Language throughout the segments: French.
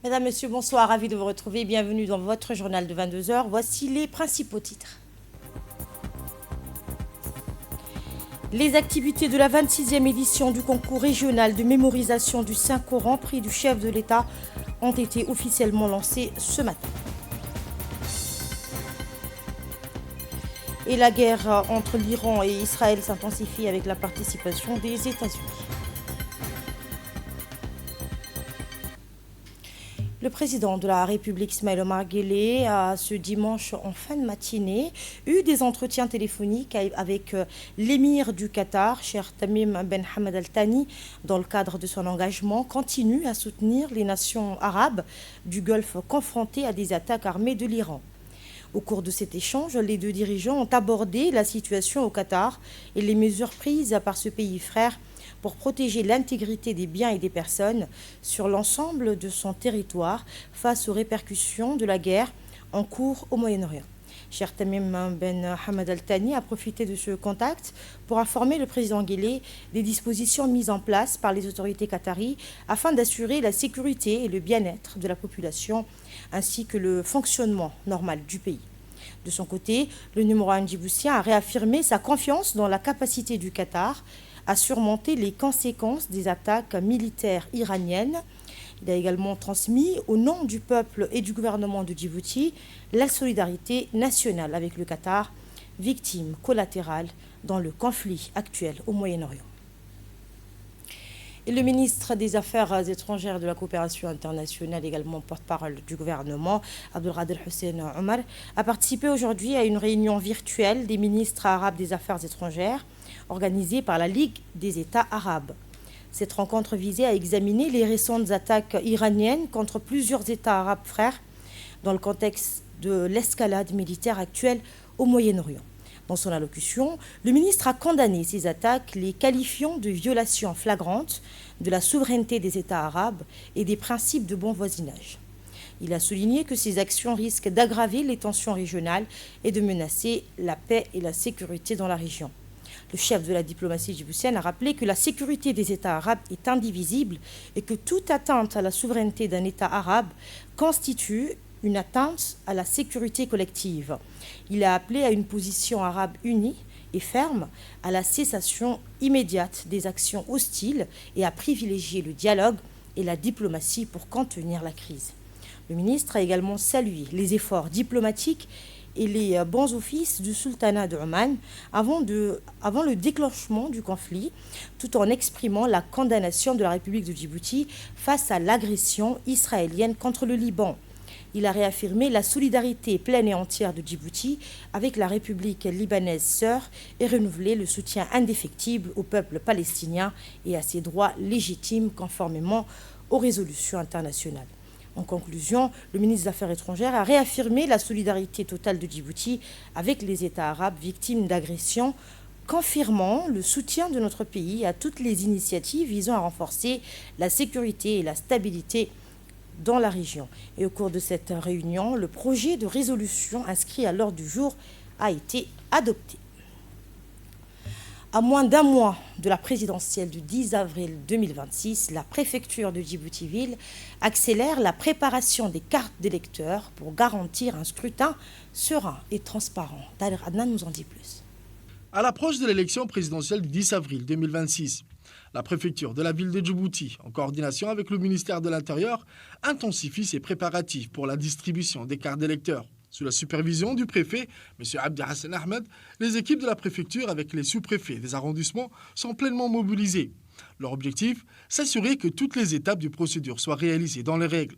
Mesdames, Messieurs, bonsoir, ravi de vous retrouver. Bienvenue dans votre journal de 22 heures. Voici les principaux titres. Les activités de la 26e édition du concours régional de mémorisation du Saint-Coran, prix du chef de l'État, ont été officiellement lancées ce matin. Et la guerre entre l'Iran et Israël s'intensifie avec la participation des États-Unis. Le président de la République, Ismaël Omar Guelleh, a ce dimanche en fin de matinée eu des entretiens téléphoniques avec l'émir du Qatar, Cheikh Tamim Ben Hamad Al Thani, dans le cadre de son engagement continu à soutenir les nations arabes du Golfe confrontées à des attaques armées de l'Iran. Au cours de cet échange, les deux dirigeants ont abordé la situation au Qatar et les mesures prises par ce pays frère pour protéger l'intégrité des biens et des personnes sur l'ensemble de son territoire face aux répercussions de la guerre en cours au Moyen-Orient. Cheikh Tamim Ben Hamad Al Thani a profité de ce contact pour informer le président Guelleh des dispositions mises en place par les autorités qataries afin d'assurer la sécurité et le bien-être de la population ainsi que le fonctionnement normal du pays. De son côté, le numéro 1 djiboutien a réaffirmé sa confiance dans la capacité du Qatar à surmonter les conséquences des attaques militaires iraniennes. Il a également transmis, au nom du peuple et du gouvernement de Djibouti, la solidarité nationale avec le Qatar, victime collatérale dans le conflit actuel au Moyen-Orient. Et le ministre des Affaires étrangères de la coopération internationale, également porte-parole du gouvernement, Abdelkader Hussein Omar, a participé aujourd'hui à une réunion virtuelle des ministres arabes des Affaires étrangères organisée par la Ligue des États arabes. Cette rencontre visait à examiner les récentes attaques iraniennes contre plusieurs États arabes frères dans le contexte de l'escalade militaire actuelle au Moyen-Orient. Dans son allocution, le ministre a condamné ces attaques, les qualifiant de violations flagrantes de la souveraineté des États arabes et des principes de bon voisinage. Il a souligné que ces actions risquent d'aggraver les tensions régionales et de menacer la paix et la sécurité dans la région. Le chef de la diplomatie djiboutienne a rappelé que la sécurité des États arabes est indivisible et que toute atteinte à la souveraineté d'un État arabe constitue une atteinte à la sécurité collective. Il a appelé à une position arabe unie et ferme, à la cessation immédiate des actions hostiles et à privilégier le dialogue et la diplomatie pour contenir la crise. Le ministre a également salué les efforts diplomatiques et les bons offices du sultanat de Oman avant le déclenchement du conflit, tout en exprimant la condamnation de la République de Djibouti face à l'agression israélienne contre le Liban. Il a réaffirmé la solidarité pleine et entière de Djibouti avec la République libanaise sœur et renouvelé le soutien indéfectible au peuple palestinien et à ses droits légitimes conformément aux résolutions internationales. En conclusion, le ministre des Affaires étrangères a réaffirmé la solidarité totale de Djibouti avec les États arabes victimes d'agressions, confirmant le soutien de notre pays à toutes les initiatives visant à renforcer la sécurité et la stabilité dans la région. Et au cours de cette réunion, le projet de résolution inscrit à l'ordre du jour a été adopté. À moins d'un mois de la présidentielle du 10 avril 2026, la préfecture de Djibouti-Ville accélère la préparation des cartes d'électeurs pour garantir un scrutin serein et transparent. Taher Adnan nous en dit plus. À l'approche de l'élection présidentielle du 10 avril 2026, la préfecture de la ville de Djibouti, en coordination avec le ministère de l'Intérieur, intensifie ses préparatifs pour la distribution des cartes d'électeurs. Sous la supervision du préfet, M. Abdi Hassan Ahmed, les équipes de la préfecture avec les sous-préfets des arrondissements sont pleinement mobilisées. Leur objectif, s'assurer que toutes les étapes du procédure soient réalisées dans les règles.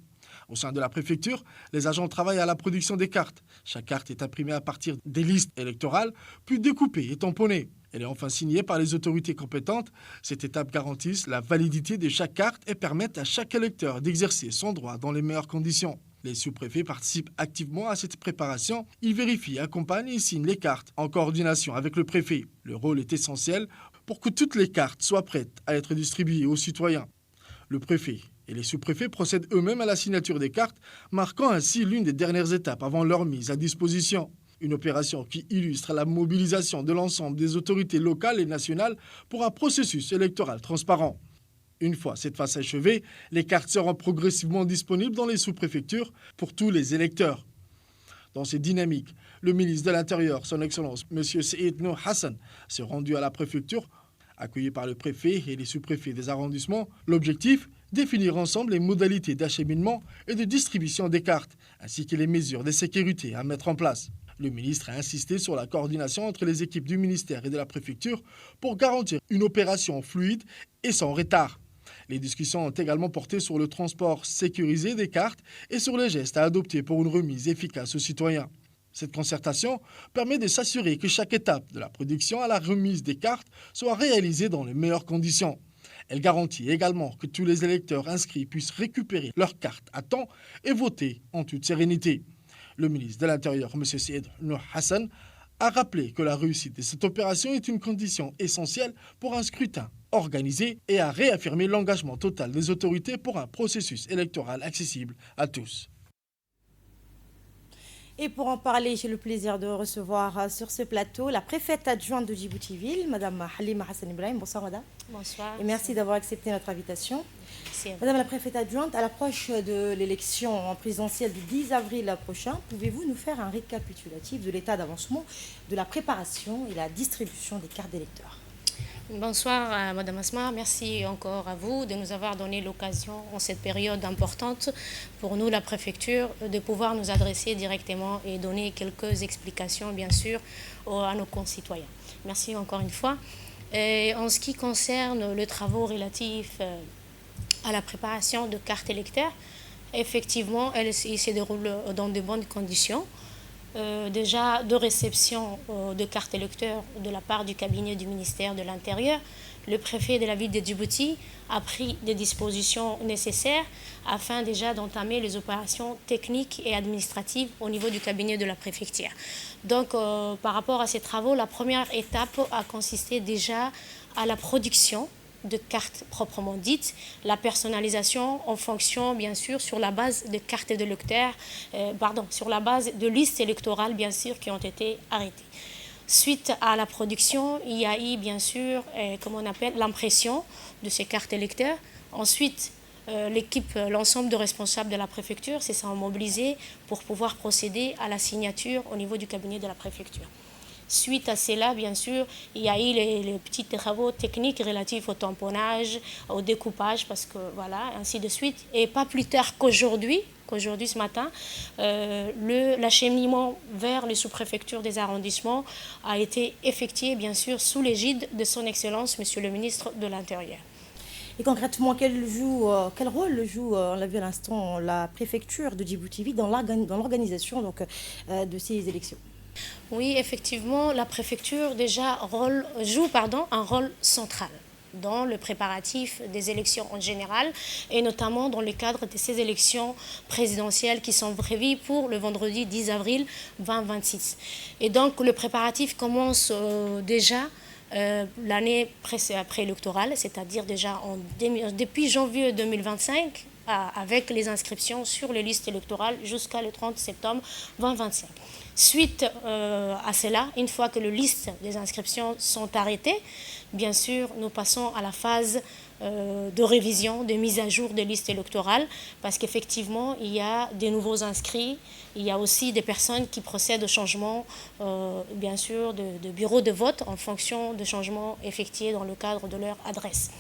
Au sein de la préfecture, les agents travaillent à la production des cartes. Chaque carte est imprimée à partir des listes électorales, puis découpée et tamponnée. Elle est enfin signée par les autorités compétentes. Cette étape garantit la validité de chaque carte et permet à chaque électeur d'exercer son droit dans les meilleures conditions. Les sous-préfets participent activement à cette préparation. Ils vérifient, accompagnent et signent les cartes en coordination avec le préfet. Le rôle est essentiel pour que toutes les cartes soient prêtes à être distribuées aux citoyens. Le préfet et les sous-préfets procèdent eux-mêmes à la signature des cartes, marquant ainsi l'une des dernières étapes avant leur mise à disposition. Une opération qui illustre la mobilisation de l'ensemble des autorités locales et nationales pour un processus électoral transparent. Une fois cette phase achevée, les cartes seront progressivement disponibles dans les sous-préfectures pour tous les électeurs. Dans ces dynamiques, le ministre de l'Intérieur, son Excellence M. Seyd Nour Hassan, s'est rendu à la préfecture, accueilli par le préfet et les sous-préfets des arrondissements. L'objectif, définir ensemble les modalités d'acheminement et de distribution des cartes, ainsi que les mesures de sécurité à mettre en place. Le ministre a insisté sur la coordination entre les équipes du ministère et de la préfecture pour garantir une opération fluide et sans retard. Les discussions ont également porté sur le transport sécurisé des cartes et sur les gestes à adopter pour une remise efficace aux citoyens. Cette concertation permet de s'assurer que chaque étape de la production à la remise des cartes soit réalisée dans les meilleures conditions. Elle garantit également que tous les électeurs inscrits puissent récupérer leurs cartes à temps et voter en toute sérénité. Le ministre de l'Intérieur, M. Seyd Nour Hassan, a rappelé que la réussite de cette opération est une condition essentielle pour un scrutin organisé et a réaffirmé l'engagement total des autorités pour un processus électoral accessible à tous. Et pour en parler, j'ai le plaisir de recevoir sur ce plateau la préfète adjointe de Djibouti-Ville, Mme Halima Hassan Ibrahim. Bonsoir, madame. Bonsoir. Et merci d'avoir accepté notre invitation. Merci. Madame la préfète adjointe, à l'approche de l'élection présidentielle du 10 avril prochain, pouvez-vous nous faire un récapitulatif de l'état d'avancement de la préparation et la distribution des cartes d'électeurs? Bonsoir Madame Asma, merci encore à vous de nous avoir donné l'occasion en cette période importante pour nous, la préfecture, de pouvoir nous adresser directement et donner quelques explications bien sûr à nos concitoyens. Merci encore une fois. Et en ce qui concerne les travaux relatifs à la préparation de cartes électeurs, effectivement, il se déroule dans de bonnes conditions. Déjà de réception de cartes électeurs de la part du cabinet du ministère de l'Intérieur. Le préfet de la ville de Djibouti a pris des dispositions nécessaires afin déjà d'entamer les opérations techniques et administratives au niveau du cabinet de la préfecture. Donc par rapport à ces travaux, la première étape a consisté déjà à la production de cartes proprement dites, la personnalisation en fonction, bien sûr, sur la base de cartes d'électeurs, sur la base de listes électorales, bien sûr, qui ont été arrêtées. Suite à la production, il y a eu, bien sûr, comme on appelle, l'impression de ces cartes électeurs. Ensuite, l'équipe, l'ensemble de responsables de la préfecture se sont mobilisés pour pouvoir procéder à la signature au niveau du cabinet de la préfecture. Suite à cela, bien sûr, il y a eu les petits travaux techniques relatifs au tamponnage, au découpage, parce que voilà, ainsi de suite. Et pas plus tard qu'aujourd'hui ce matin, l'acheminement vers les sous-préfectures des arrondissements a été effectué, bien sûr, sous l'égide de son Excellence, Monsieur le ministre de l'Intérieur. Et concrètement, quel rôle joue, on l'a vu à l'instant, la préfecture de Djibouti-Ville dans l'organisation de ces élections? Oui, effectivement, la préfecture déjà joue un rôle central dans le préparatif des élections en général et notamment dans le cadre de ces élections présidentielles qui sont prévues pour le vendredi 10 avril 2026. Et donc le préparatif commence déjà l'année préélectorale, c'est-à-dire déjà depuis janvier 2025 avec les inscriptions sur les listes électorales jusqu'à le 30 septembre 2025. Suite à cela, une fois que les listes des inscriptions sont arrêtées, bien sûr, nous passons à la phase de révision, de mise à jour des listes électorales, parce qu'effectivement, il y a des nouveaux inscrits, il y a aussi des personnes qui procèdent au changement, bien sûr, de bureau de vote en fonction de changements effectués dans le cadre de leur adresse.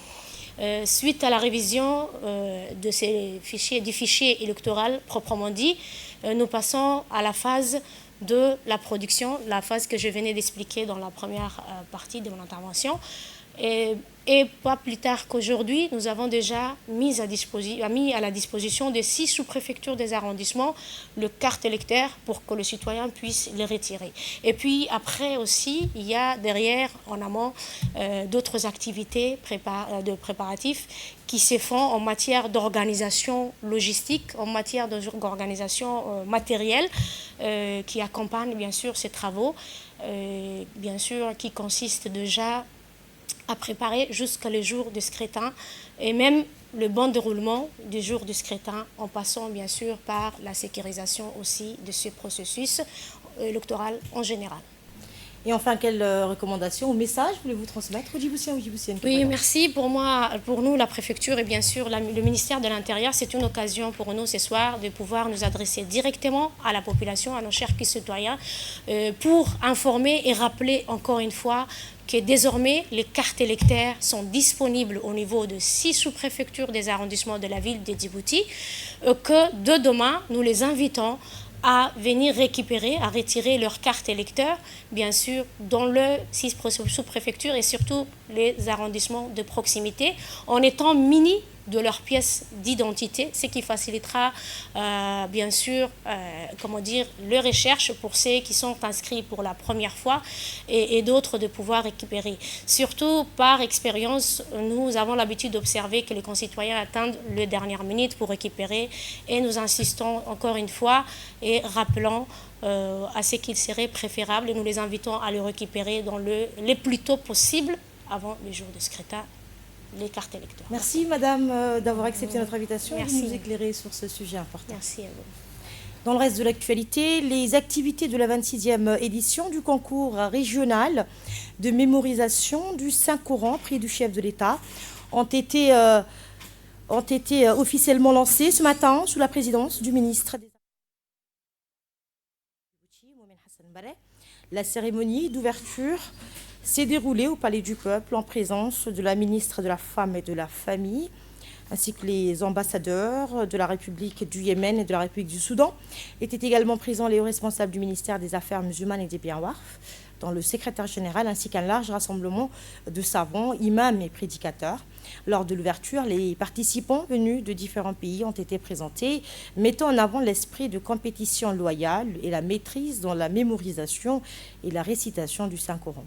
Suite à la révision de ces fichiers, du fichier électoral proprement dit, nous passons à la phase de la production, la phase que je venais d'expliquer dans la première partie de mon intervention. Et pas plus tard qu'aujourd'hui, nous avons déjà mis à la disposition des 6 sous-préfectures des arrondissements le carte électeur pour que le citoyen puisse les retirer. Et puis après aussi, il y a derrière, en amont, d'autres activités de préparatifs qui se font en matière d'organisation logistique, en matière d'organisation matérielle, qui accompagnent bien sûr ces travaux, bien sûr qui consistent déjà à préparer jusqu'à le jour du scrutin et même le bon déroulement du jour du scrutin en passant bien sûr par la sécurisation aussi de ce processus électoral en général. Et enfin, quelles recommandations ou messages voulez-vous transmettre aux Djiboutiens ou Djiboutiennes? Oui, merci. Pour nous, la préfecture et bien sûr le ministère de l'Intérieur, c'est une occasion pour nous ce soir de pouvoir nous adresser directement à la population, à nos chers citoyens, pour informer et rappeler encore une fois que désormais les cartes électeurs sont disponibles au niveau de 6 sous-préfectures des arrondissements de la ville de Djibouti, que de demain, nous les invitons à venir récupérer, à retirer leurs cartes électeurs, bien sûr, dans le 6 sous-préfectures et surtout les arrondissements de proximité, en étant munis de leurs pièces d'identité, ce qui facilitera bien sûr les recherches pour ceux qui sont inscrits pour la première fois et d'autres de pouvoir récupérer. Surtout par expérience, nous avons l'habitude d'observer que les concitoyens attendent le dernière minute pour récupérer et nous insistons encore une fois et rappelons à ce qu'il serait préférable et nous les invitons à le récupérer dans le plus tôt possible avant le jour de scrutin. Les cartes électorales. Merci Madame d'avoir accepté notre invitation et de nous Merci. éclairer sur ce sujet important. Merci à vous. Dans le reste de l'actualité, les activités de la 26e édition du concours régional de mémorisation du Saint-Coran, prix du chef de l'État, ont été officiellement lancées ce matin sous la présidence du ministre des Affaires Mohamed Hassan Barre. La cérémonie d'ouverture s'est déroulée au Palais du Peuple en présence de la ministre de la Femme et de la Famille, ainsi que les ambassadeurs de la République du Yémen et de la République du Soudan. Étaient également présents les hauts responsables du ministère des Affaires musulmanes et des biens waqf, dans le secrétaire général, ainsi qu'un large rassemblement de savants, imams et prédicateurs. Lors de l'ouverture, les participants venus de différents pays ont été présentés, mettant en avant l'esprit de compétition loyale et la maîtrise dans la mémorisation et la récitation du Saint-Coran.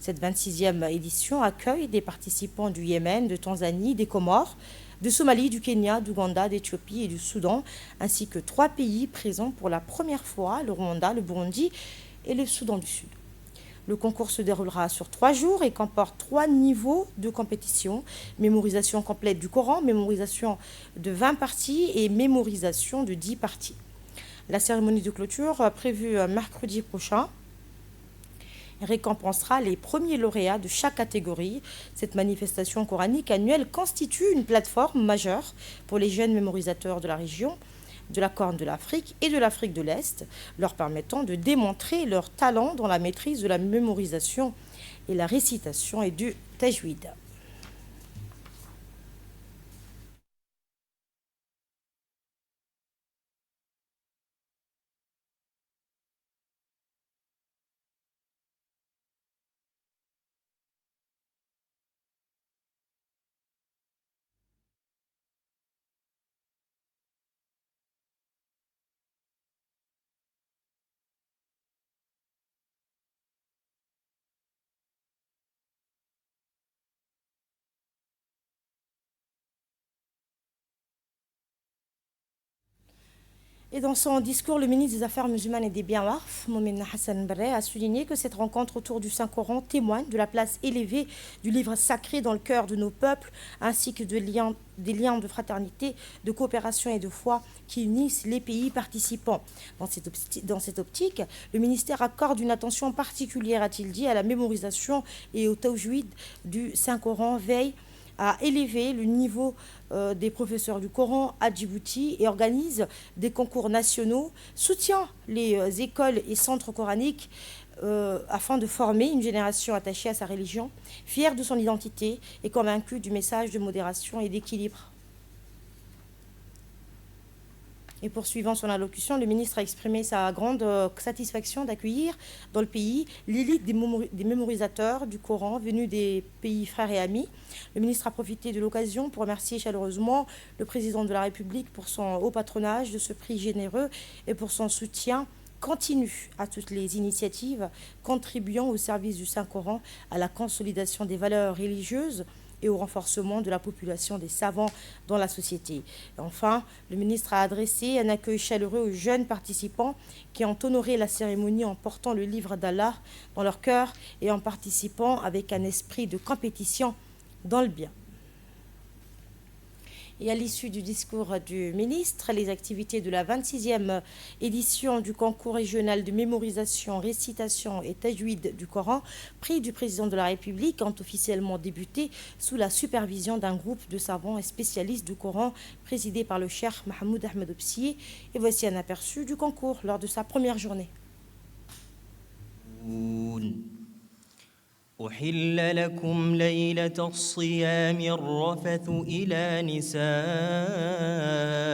Cette 26e édition accueille des participants du Yémen, de Tanzanie, des Comores, de Somalie, du Kenya, d'Ouganda, d'Éthiopie et du Soudan, ainsi que 3 pays présents pour la première fois, le Rwanda, le Burundi et le Soudan du Sud. Le concours se déroulera sur 3 jours et comporte 3 niveaux de compétition: mémorisation complète du Coran, mémorisation de 20 parties et mémorisation de 10 parties. La cérémonie de clôture, prévue mercredi prochain, récompensera les premiers lauréats de chaque catégorie. Cette manifestation coranique annuelle constitue une plateforme majeure pour les jeunes mémorisateurs de la région, de la Corne de l'Afrique et de l'Afrique de l'Est, leur permettant de démontrer leur talent dans la maîtrise de la mémorisation et la récitation et du tajwid. Et dans son discours, le ministre des Affaires musulmanes et des biens waqf, Mohamed Hassan Barre, a souligné que cette rencontre autour du Saint-Coran témoigne de la place élevée du livre sacré dans le cœur de nos peuples, ainsi que des liens de fraternité, de coopération et de foi qui unissent les pays participants. Dans cette optique, le ministère accorde une attention particulière, a-t-il dit, à la mémorisation et au tajwid du Saint-Coran, veille à élever le niveau des professeurs du Coran à Djibouti et organise des concours nationaux, soutient les écoles et centres coraniques afin de former une génération attachée à sa religion, fière de son identité et convaincue du message de modération et d'équilibre. Et poursuivant son allocution, le ministre a exprimé sa grande satisfaction d'accueillir dans le pays l'élite des mémorisateurs du Coran venus des pays frères et amis. Le ministre a profité de l'occasion pour remercier chaleureusement le président de la République pour son haut patronage de ce prix généreux et pour son soutien continu à toutes les initiatives contribuant au service du Saint-Coran, à la consolidation des valeurs religieuses et au renforcement de la population des savants dans la société. Et enfin, le ministre a adressé un accueil chaleureux aux jeunes participants qui ont honoré la cérémonie en portant le livre d'Allah dans leur cœur et en participant avec un esprit de compétition dans le bien. Et à l'issue du discours du ministre, les activités de la 26e édition du concours régional de mémorisation, récitation et tajwid du Coran, prix du président de la République, ont officiellement débuté sous la supervision d'un groupe de savants et spécialistes du Coran présidé par le cheikh Mahmoud Ahmed Obsiye. Et voici un aperçu du concours lors de sa première journée. أحل لكم ليلة الصيام الرفث إلى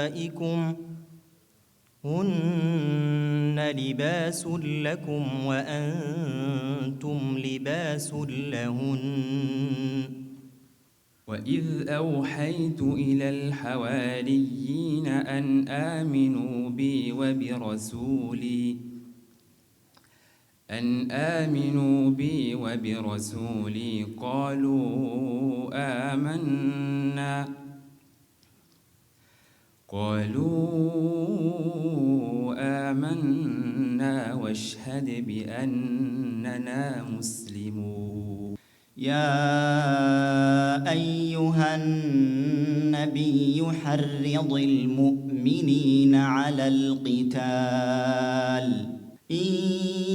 نسائكم هن لباس لكم وأنتم لباس لهن وإذ أوحيت إلى الحواريين أن آمنوا بي وبرسولي قالوا آمنا واشهد بأننا مسلمون. يا أيها النبي حرض المؤمنين على القتال إن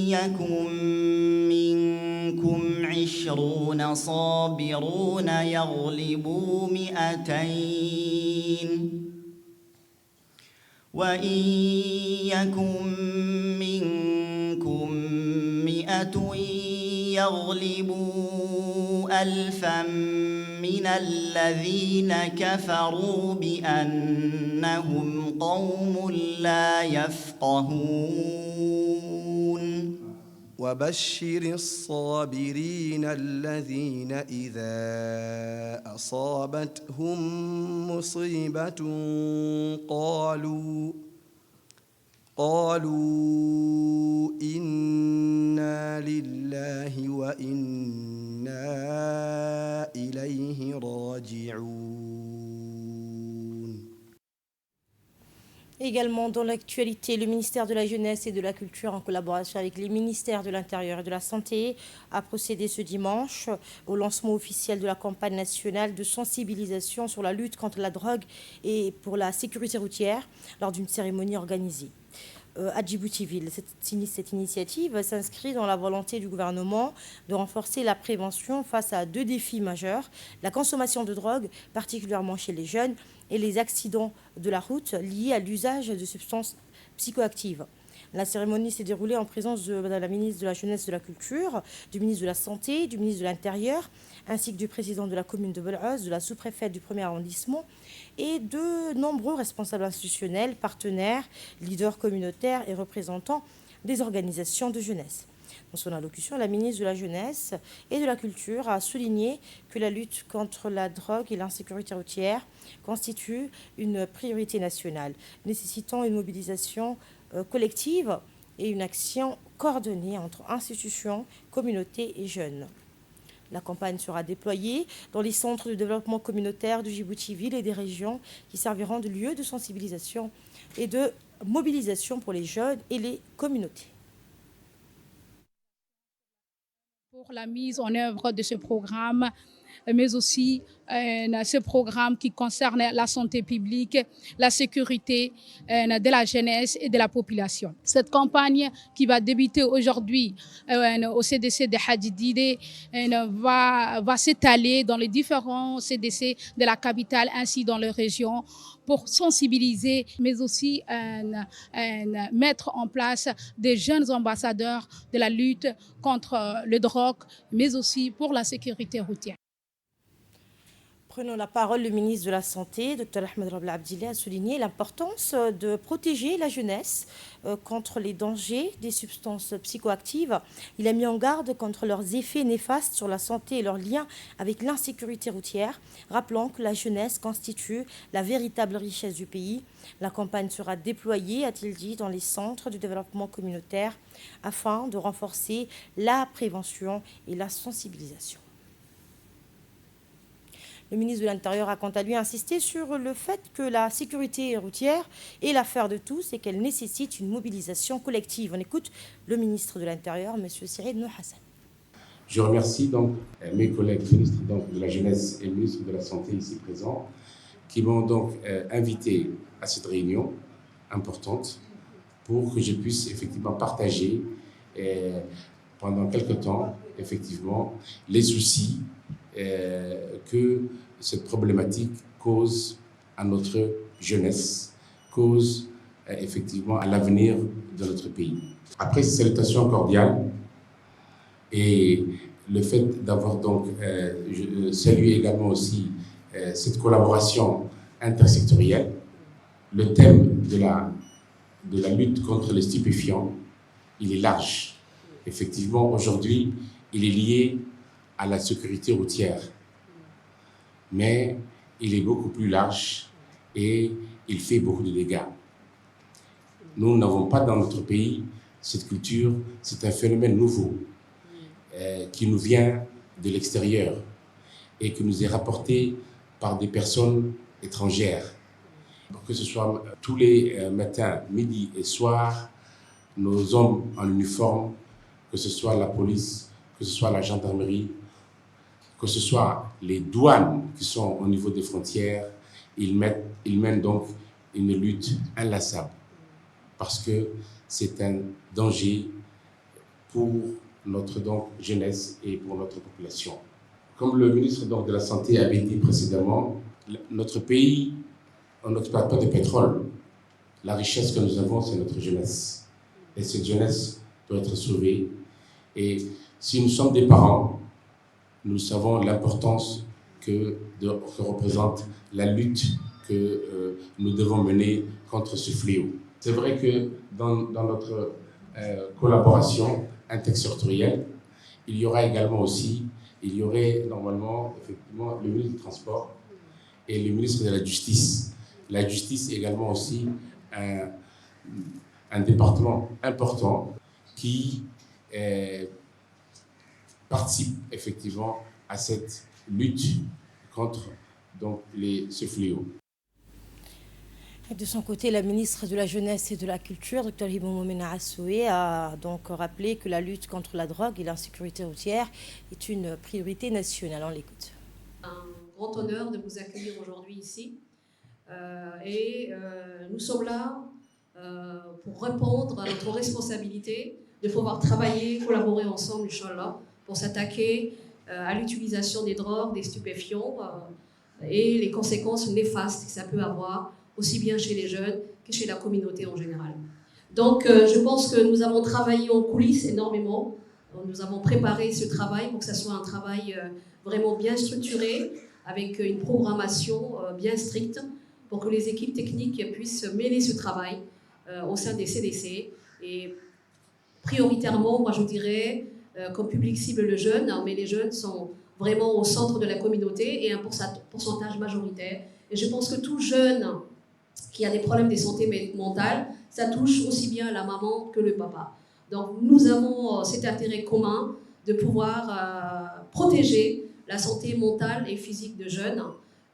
يكن منكم 20 صابرون يغلبوا 200 وإن يكن منكم 100 يغلبوا 1000 من الذين كفروا بأنهم قوم لا يفقهون. وبشر الصابرين الذين إذا أصابتهم مصيبة قالوا إنا لله وإنا إليه راجعون. Également dans l'actualité, le ministère de la Jeunesse et de la Culture, en collaboration avec les ministères de l'Intérieur et de la Santé, a procédé ce dimanche au lancement officiel de la campagne nationale de sensibilisation sur la lutte contre la drogue et pour la sécurité routière lors d'une cérémonie organisée à Djibouti-Ville. Cette initiative s'inscrit dans la volonté du gouvernement de renforcer la prévention face à 2 défis majeurs, la consommation de drogue, particulièrement chez les jeunes, et les accidents de la route liés à l'usage de substances psychoactives. La cérémonie s'est déroulée en présence de Madame la ministre de la Jeunesse et de la Culture, du ministre de la Santé, du ministre de l'Intérieur, ainsi que du président de la commune de Belhoz, de la sous-préfète du 1er arrondissement et de nombreux responsables institutionnels, partenaires, leaders communautaires et représentants des organisations de jeunesse. Dans son allocution, la ministre de la Jeunesse et de la Culture a souligné que la lutte contre la drogue et l'insécurité routière constitue une priorité nationale, nécessitant une mobilisation collective et une action coordonnée entre institutions, communautés et jeunes. La campagne sera déployée dans les centres de développement communautaire de Djibouti-Ville et des régions qui serviront de lieu de sensibilisation et de mobilisation pour les jeunes et les communautés. Pour la mise en œuvre de ce programme, mais aussi ce programme qui concerne la santé publique, la sécurité de la jeunesse et de la population. Cette campagne qui va débuter aujourd'hui au CDC de Hadidide va s'étaler dans les différents CDC de la capitale ainsi dans les régions pour sensibiliser, mais aussi mettre en place des jeunes ambassadeurs de la lutte contre le drogue, mais aussi pour la sécurité routière. Prenons la parole, le ministre de la Santé, Dr Ahmed Rabel Abdillah, a souligné l'importance de protéger la jeunesse contre les dangers des substances psychoactives. Il a mis en garde contre leurs effets néfastes sur la santé et leurs liens avec l'insécurité routière, rappelant que la jeunesse constitue la véritable richesse du pays. La campagne sera déployée, a-t-il dit, dans les centres de développement communautaire afin de renforcer la prévention et la sensibilisation. Le ministre de l'Intérieur a quant à lui insisté sur le fait que la sécurité routière est l'affaire de tous et qu'elle nécessite une mobilisation collective. On écoute le ministre de l'Intérieur, M. Cyril Nouhassan. Je remercie donc mes collègues ministres de la Jeunesse et le ministre de la Santé ici présents qui m'ont donc invité à cette réunion importante pour que je puisse effectivement partager pendant quelque temps, effectivement, les soucis que cette problématique cause à notre jeunesse, cause effectivement à l'avenir de notre pays. Après ces salutations cordiales et le fait d'avoir donc salué également aussi cette collaboration intersectorielle, le thème de la lutte contre les stupéfiants, il est large. Effectivement, aujourd'hui, il est lié à la sécurité routière, mais il est beaucoup plus large et il fait beaucoup de dégâts. Nous n'avons pas dans notre pays cette culture, c'est un phénomène nouveau qui nous vient de l'extérieur et qui nous est rapporté par des personnes étrangères. Que ce soit tous les matins, midi et soir, nos hommes en uniforme, que ce soit la police, que ce soit la gendarmerie, que ce soit les douanes qui sont au niveau des frontières, ils mènent donc une lutte inlassable parce que c'est un danger pour notre donc, jeunesse et pour notre population. Comme le ministre donc, de la Santé avait dit précédemment, notre pays, on n'exploite pas de pétrole. La richesse que nous avons, c'est notre jeunesse. Et cette jeunesse doit être sauvée. Et si nous sommes des parents, nous savons l'importance que représente la lutte que nous devons mener contre ce fléau. C'est vrai que dans notre collaboration intersectorielle, il y aura également aussi, il y aurait normalement effectivement le ministre du Transport et le ministre de la Justice. La justice est également aussi un département important qui participe effectivement à cette lutte contre donc, ce fléau. De son côté, la ministre de la Jeunesse et de la Culture, Dr Hibou Moumena Assoué, a donc rappelé que la lutte contre la drogue et l'insécurité routière est une priorité nationale. On l'écoute. Un grand honneur de vous accueillir aujourd'hui ici. Nous sommes là pour répondre à notre responsabilité de pouvoir travailler, collaborer ensemble, Inch'Allah, pour s'attaquer à l'utilisation des drogues, des stupéfiants et les conséquences néfastes que ça peut avoir, aussi bien chez les jeunes que chez la communauté en général. Donc, je pense que nous avons travaillé en coulisses énormément. Nous avons préparé ce travail pour que ça soit un travail vraiment bien structuré, avec une programmation bien stricte, pour que les équipes techniques puissent mener ce travail au sein des CDC. Et prioritairement, moi je dirais, comme public cible le jeune, mais les jeunes sont vraiment au centre de la communauté et un pourcentage majoritaire. Et je pense que tout jeune qui a des problèmes de santé mentale, ça touche aussi bien la maman que le papa. Donc nous avons cet intérêt commun de pouvoir protéger la santé mentale et physique de jeunes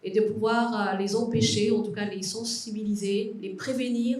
et de pouvoir les empêcher, en tout cas les sensibiliser, les prévenir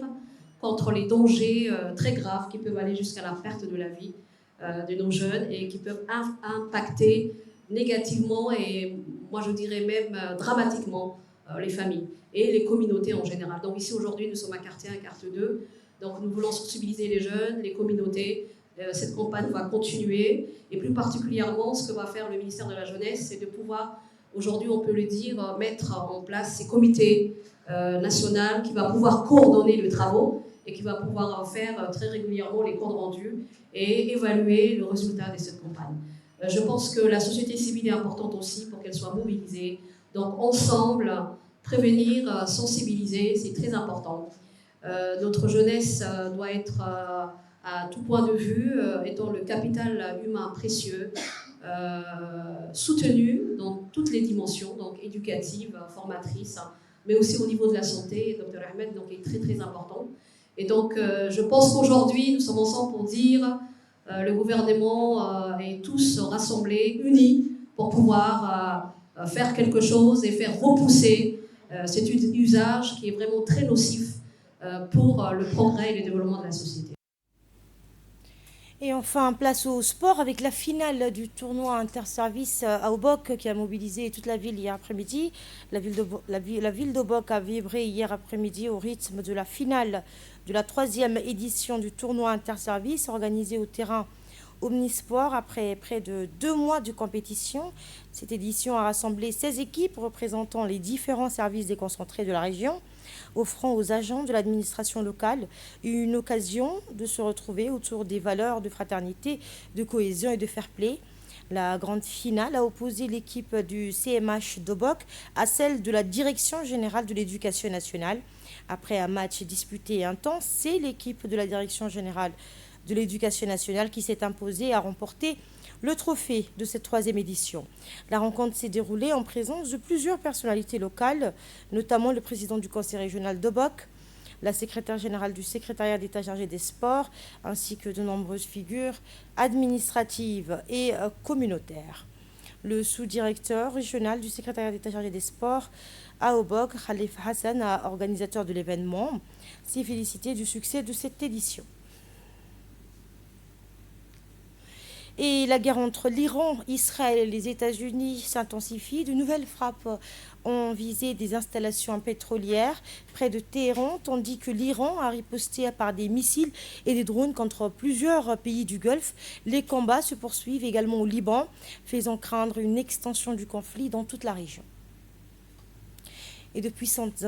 contre les dangers très graves qui peuvent aller jusqu'à la perte de la vie de nos jeunes et qui peuvent impacter négativement et moi je dirais même dramatiquement les familles et les communautés en général. Donc ici aujourd'hui nous sommes à carte 1 et carte 2, donc nous voulons sensibiliser les jeunes, les communautés. Cette campagne va continuer et plus particulièrement ce que va faire le ministère de la Jeunesse, c'est de pouvoir, aujourd'hui on peut le dire, mettre en place ces comités nationaux qui va pouvoir coordonner les travaux et qui va pouvoir faire très régulièrement les comptes rendus et évaluer le résultat de cette campagne. Je pense que la société civile est importante aussi pour qu'elle soit mobilisée. Donc ensemble, prévenir, sensibiliser, c'est très important. Notre jeunesse doit être à tout point de vue, étant le capital humain précieux, soutenu dans toutes les dimensions, donc éducative, formatrice, mais aussi au niveau de la santé. Dr Ahmed donc, est très très important. Et donc je pense qu'aujourd'hui, nous sommes ensemble pour dire le gouvernement est tous rassemblés, unis, pour pouvoir faire quelque chose et faire repousser cet usage qui est vraiment très nocif pour le progrès et le développement de la société. Et enfin, place au sport avec la finale du tournoi interservice à Obok qui a mobilisé toute la ville hier après-midi. La ville d'Obok a vibré hier après-midi au rythme de la finale de la 3e édition du tournoi interservice organisé au terrain Omnisport après près de 2 mois de compétition. Cette édition a rassemblé 16 équipes représentant les différents services déconcentrés de la région, offrant aux agents de l'administration locale une occasion de se retrouver autour des valeurs de fraternité, de cohésion et de fair play. La grande finale a opposé l'équipe du CMH d'Obok à celle de la Direction générale de l'éducation nationale. Après un match disputé et intense, c'est l'équipe de la Direction générale de l'éducation nationale qui s'est imposée et a remporté le trophée de cette 3e édition. La rencontre s'est déroulée en présence de plusieurs personnalités locales, notamment le président du conseil régional d'Obok, la secrétaire générale du secrétariat d'État chargé des sports, ainsi que de nombreuses figures administratives et communautaires. Le sous-directeur régional du secrétariat d'État chargé des sports à Obok, Khalif Hassan, organisateur de l'événement, s'est félicité du succès de cette édition. Et la guerre entre l'Iran, Israël et les États-Unis s'intensifie. De nouvelles frappes ont visé des installations pétrolières près de Téhéran, tandis que l'Iran a riposté par des missiles et des drones contre plusieurs pays du Golfe. Les combats se poursuivent également au Liban, faisant craindre une extension du conflit dans toute la région. Et de puissantes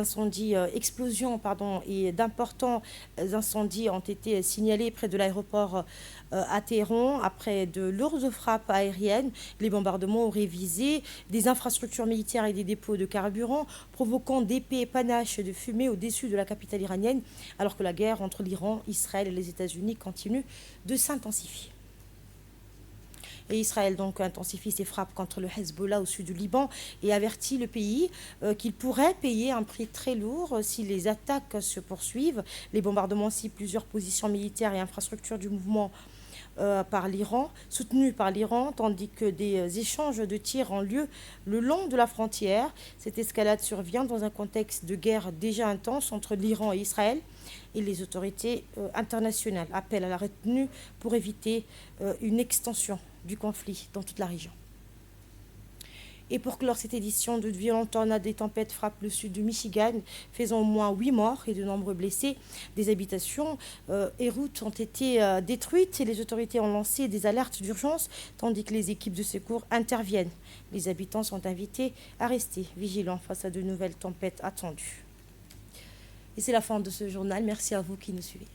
explosions et d'importants incendies ont été signalés près de l'aéroport à Téhéran. Après de lourdes frappes aériennes, les bombardements auraient visé des infrastructures militaires et des dépôts de carburant, provoquant d'épais panaches de fumée au-dessus de la capitale iranienne, alors que la guerre entre l'Iran, Israël et les États-Unis continue de s'intensifier. Et Israël donc intensifie ses frappes contre le Hezbollah au sud du Liban et avertit le pays qu'il pourrait payer un prix très lourd si les attaques se poursuivent. Les bombardements ciblent plusieurs positions militaires et infrastructures du mouvement soutenus par l'Iran, tandis que des échanges de tirs ont lieu le long de la frontière. Cette escalade survient dans un contexte de guerre déjà intense entre l'Iran et Israël, et les autorités internationales appellent à la retenue pour éviter une extension du conflit dans toute la région. Et pour clore cette édition, de violentes tornades et tempêtes frappent le sud du Michigan, faisant au moins 8 morts et de nombreux blessés. Des habitations et routes ont été détruites et les autorités ont lancé des alertes d'urgence, tandis que les équipes de secours interviennent. Les habitants sont invités à rester vigilants face à de nouvelles tempêtes attendues. Et c'est la fin de ce journal. Merci à vous qui nous suivez.